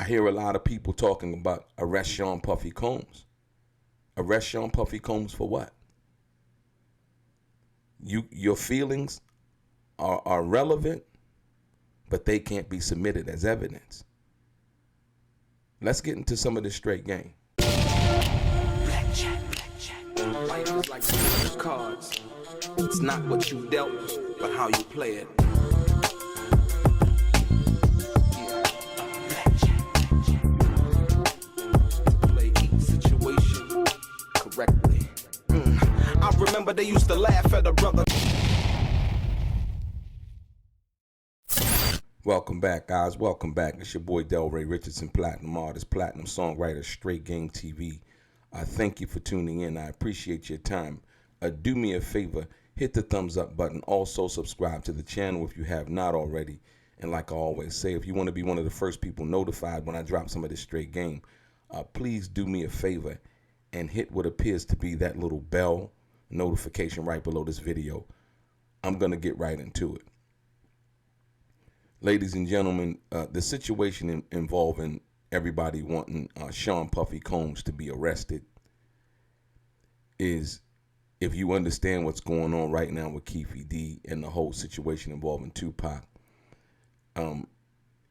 I hear a lot of people talking about arrest Sean Puffy Combs. Arrest Sean Puffy Combs for what? Your feelings are relevant, but they can't be submitted as evidence. Let's get into some of this straight game. Life is like those cards. It's not what you dealt, but how you play it. Play each situation correctly. I remember they used to laugh at a brother. Welcome back, guys. Welcome back. It's your boy DELRAY, Richardson, platinum artist, platinum songwriter, Straight Game TV. Thank you for tuning in. I appreciate your time. Do me a favor, hit the thumbs up button. Also, subscribe to the channel if you have not already. And like I always say, if you want to be one of the first people notified when I drop some of this straight game, please do me a favor and hit what appears to be that little bell notification right below this video. I'm going to get right into it. Ladies and gentlemen, the situation involving everybody wanting Sean Puffy Combs to be arrested is, if you understand what's going on right now with Keefe D and the whole situation involving Tupac,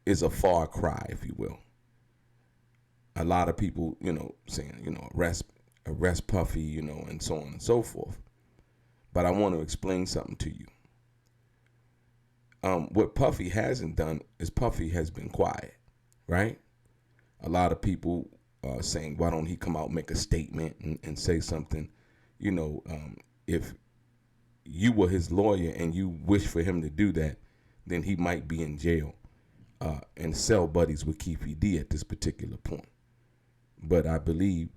is a far cry, if you will. A lot of people, saying, arrest Puffy, and so on and so forth. But I want to explain something to you. What Puffy hasn't done is Puffy has been quiet, right? A lot of people saying, why don't he come out and make a statement and say something? If you were his lawyer and you wish for him to do that, then he might be in jail and cell buddies with Keefe D at this particular point. But I believe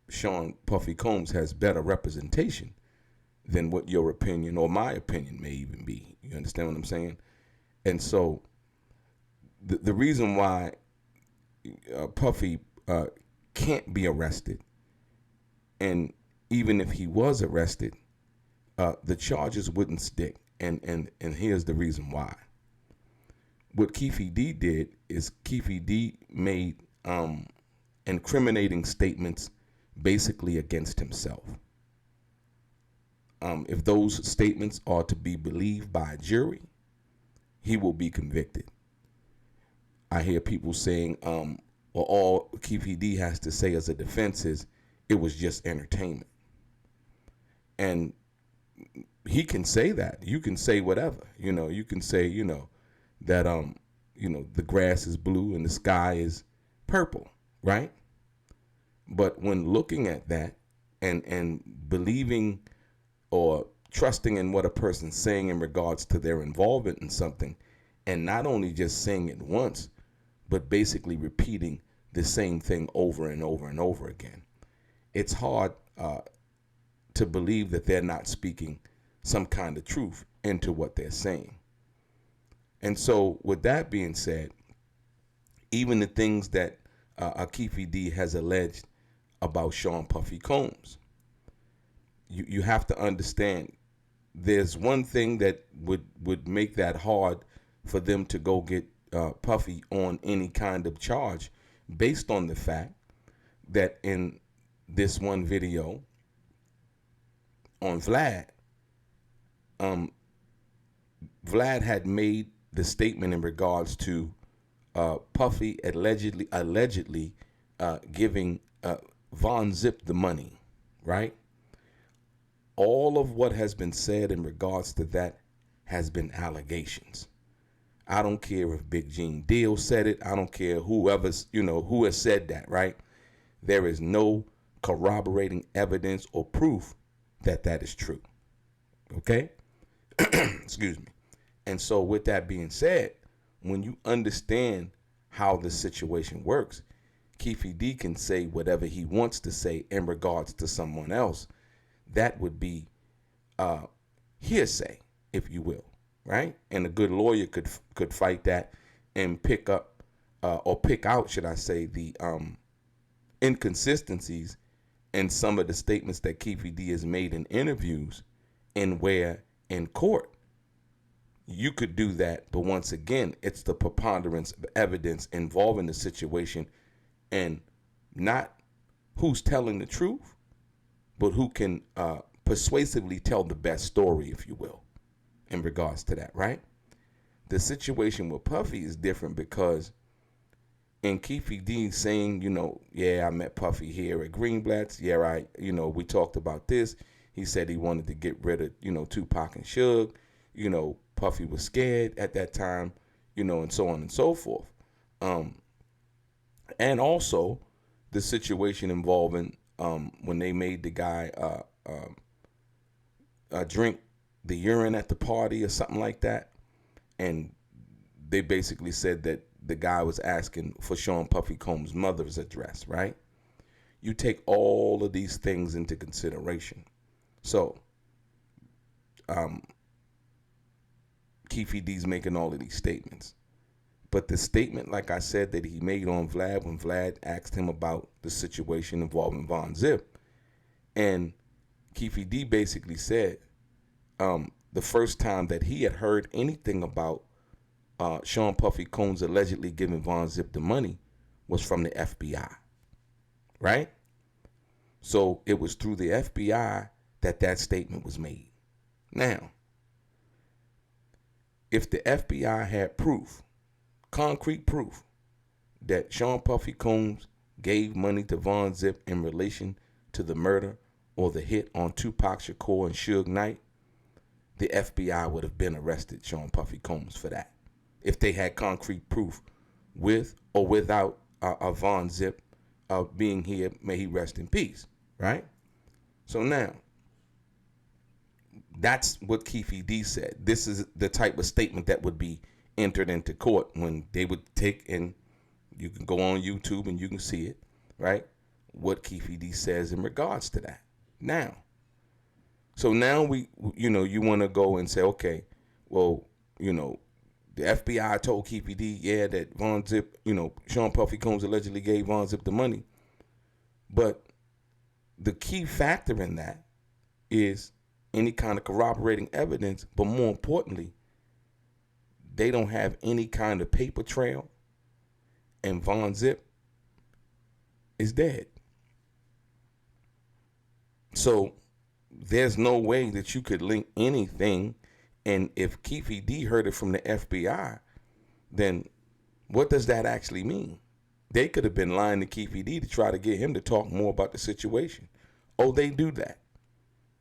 Sean Puffy Combs has better representation than what your opinion or my opinion may even be. You understand what I'm saying? And so the reason why Puffy can't be arrested, and even if he was arrested, the charges wouldn't stick. And here's the reason why. What Keefe D did is Keefe D made incriminating statements basically against himself. If those statements are to be believed by a jury, he will be convicted. I hear people saying, well, all Keefe D has to say as a defense is it was just entertainment. And he can say that. You can say whatever. You can say, that the grass is blue and the sky is purple, right? But when looking at that and believing or trusting in what a person's saying in regards to their involvement in something, and not only just saying it once, but basically repeating the same thing over and over and over again, it's hard to believe that they're not speaking some kind of truth into what they're saying. And so with that being said, even the things that Keefe D has alleged about Sean Puffy Combs, you have to understand there's one thing that would make that hard for them to go get Puffy on any kind of charge, based on the fact that in this one video on Vlad, Vlad had made the statement in regards to Puffy allegedly giving Von Zip the money, right? All of what has been said in regards to that has been allegations. I don't care if Big Gene Deal said it. I don't care who has said that, right? There is no corroborating evidence or proof that that is true. Okay? Excuse me. And so with that being said, when you understand how this situation works, Keefe D can say whatever he wants to say in regards to someone else. That would be hearsay, if you will, right? And a good lawyer could fight that and pick up or pick out, should I say, the inconsistencies in some of the statements that Keefe D has made in interviews, and where in court you could do that, but once again, it's the preponderance of evidence involving the situation, and not who's telling the truth, but who can persuasively tell the best story, if you will, in regards to that, right? The situation with Puffy is different because in Keefe D saying, yeah, I met Puffy here at Greenblatt's. Yeah, we talked about this. He said he wanted to get rid of, Tupac and Suge. Puffy was scared at that time, and so on and so forth. And also the situation involving when they made the guy drink the urine at the party or something like that. And they basically said that the guy was asking for Sean Puffy Combs' mother's address, right? You take all of these things into consideration. So, Keefe D's making all of these statements. But the statement, like I said, that he made on Vlad when Vlad asked him about the situation involving Von Zip, and Keefe D basically said the first time that he had heard anything about Sean Puffy Combs allegedly giving Von Zip the money was from the FBI, right? So it was through the FBI that statement was made. Now, if the FBI had proof, concrete proof, that Sean Puffy Combs gave money to Von Zip in relation to the murder or the hit on Tupac Shakur and Suge Knight, the FBI would have been arrested Sean Puffy Combs for that. If they had concrete proof with or without Von Zip being here, may he rest in peace, right? So now, that's what Keefe D said. This is the type of statement that would be entered into court when they would take, and you can go on YouTube and you can see it, right? What Keefe D says in regards to that. Now, so now you want to go and say, okay, well, the FBI told Keefe D, yeah, that Von Zip, Sean Puffy Combs allegedly gave Von Zip the money. But the key factor in that is any kind of corroborating evidence, but more importantly, they don't have any kind of paper trail, and Von Zip is dead. So there's no way that you could link anything. And if Keefe D heard it from the FBI, then what does that actually mean? They could have been lying to Keefe D to try to get him to talk more about the situation. Oh, they do that,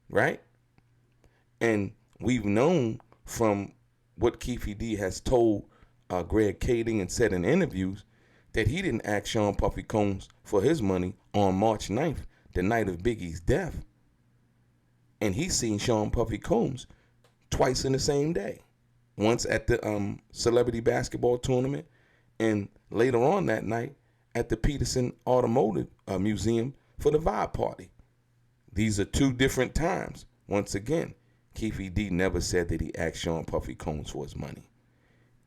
right? And we've known from what Keefe D has told Greg Kading and said in interviews that he didn't ask Sean Puffy Combs for his money on March 9th, the night of Biggie's death. And he's seen Sean Puffy Combs twice in the same day. Once at the celebrity basketball tournament, and later on that night at the Peterson Automotive Museum for the Vibe Party. These are two different times. Once again, Keefe D never said that he asked Sean Puffy Combs for his money,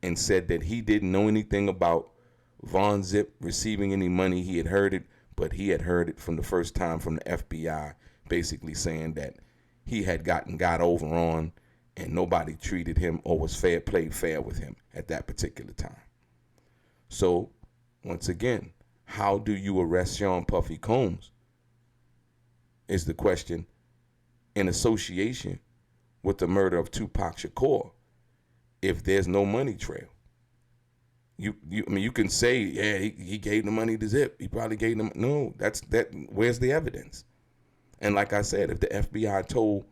and said that he didn't know anything about Von Zip receiving any money. He had heard it, but he had heard it from the first time from the FBI, basically saying that he had got over on, and nobody treated him or was played fair with him at that particular time. So, once again, how do you arrest Sean Puffy Combs is the question, in association with the murder of Tupac Shakur, if there's no money trail. You can say, yeah, he gave the money to Zip. He probably gave them. No, where's the evidence? And like I said, if the FBI told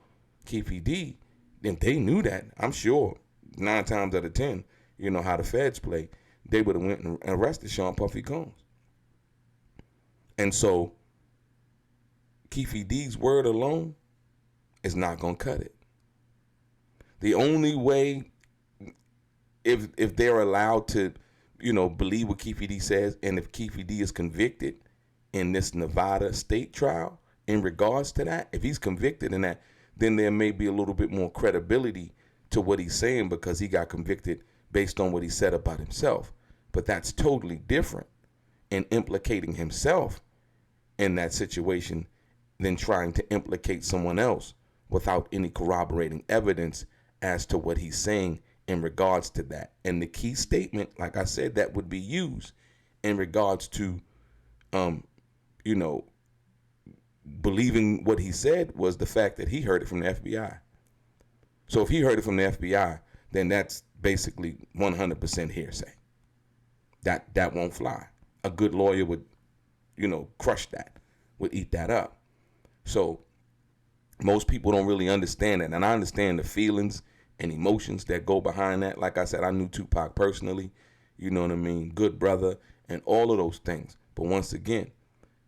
Keefe D, then they knew that. I'm sure 9 times out of 10, how the feds play, they would have went and arrested Sean Puffy Combs. And so Keefe D's word alone is not going to cut it. The only way, if they're allowed to, believe what Keefe D says, and if Keefe D is convicted in this Nevada state trial in regards to that, if he's convicted in that, then there may be a little bit more credibility to what he's saying because he got convicted based on what he said about himself. But that's totally different in implicating himself in that situation than trying to implicate someone else without any corroborating evidence as to what he's saying in regards to that. And the key statement, like I said, that would be used in regards to, you know, believing what he said was the fact that he heard it from the FBI. So if he heard it from the FBI, then that's basically 100% hearsay. That won't fly. A good lawyer would, you know, crush that, would eat that up. So most people don't really understand it. And I understand the feelings and emotions that go behind that. Like I said, I knew Tupac personally, you know what I mean? Good brother and all of those things. But once again,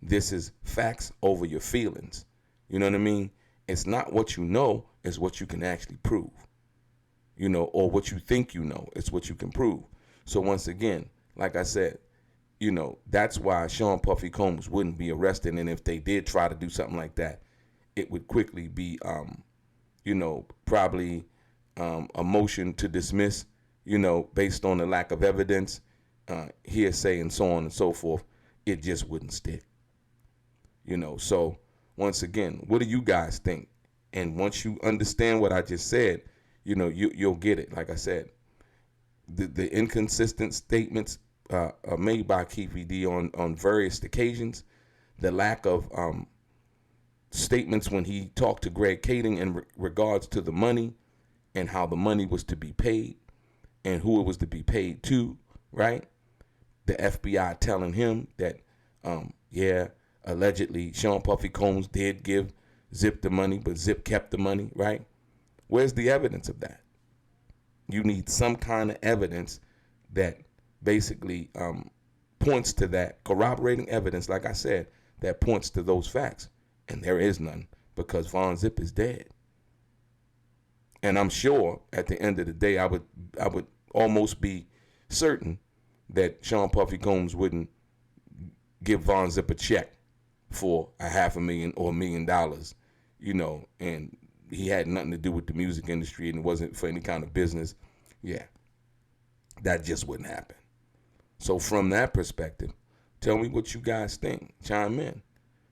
this is facts over your feelings. You know what I mean? It's not what you know, it's what you can actually prove. You know, or what you think you know, it's what you can prove. So once again, like I said, you know, that's why Sean Puffy Combs wouldn't be arrested. And if they did try to do something like that, it would quickly be, you know, probably a motion to dismiss, you know, based on the lack of evidence, hearsay, and so on and so forth. It just wouldn't stick. You know, so once again, what do you guys think? And once you understand what I just said, you know, you'll get it. Like I said, the inconsistent statements are made by Keefe D on various occasions. The lack of statements when he talked to Greg Kading in regards to the money and how the money was to be paid and who it was to be paid to, right? The FBI telling him that, allegedly Sean Puffy Combs did give Zip the money, but Zip kept the money, right? Where's the evidence of that? You need some kind of evidence that basically points to that, corroborating evidence, like I said, that points to those facts. And there is none, because Von Zip is dead. And I'm sure at the end of the day, I would almost be certain that Sean Puffy Combs wouldn't give Von Zip a check for $500,000 or $1 million, you know, and he had nothing to do with the music industry and it wasn't for any kind of business. Yeah, that just wouldn't happen. So from that perspective, tell me what you guys think. Chime in.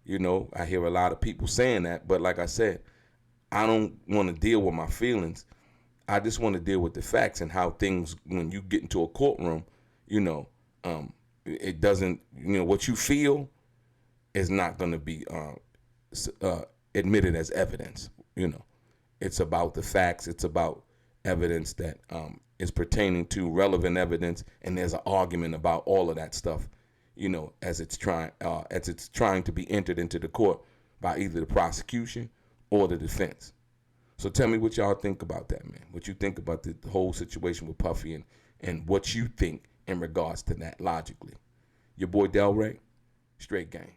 You know, I hear a lot of people saying that, but like I said, I don't want to deal with my feelings. I just want to deal with the facts and how things, when you get into a courtroom, you know, it doesn't, you know, what you feel is not going to be admitted as evidence. You know, it's about the facts. It's about evidence that is pertaining to relevant evidence, and there's an argument about all of that stuff, you know, as it's trying to be entered into the court by either the prosecution or the defense. So tell me what y'all think about that, man. What you think about the whole situation with Puffy and what you think in regards to that logically. Your boy DELRAY, straight gang.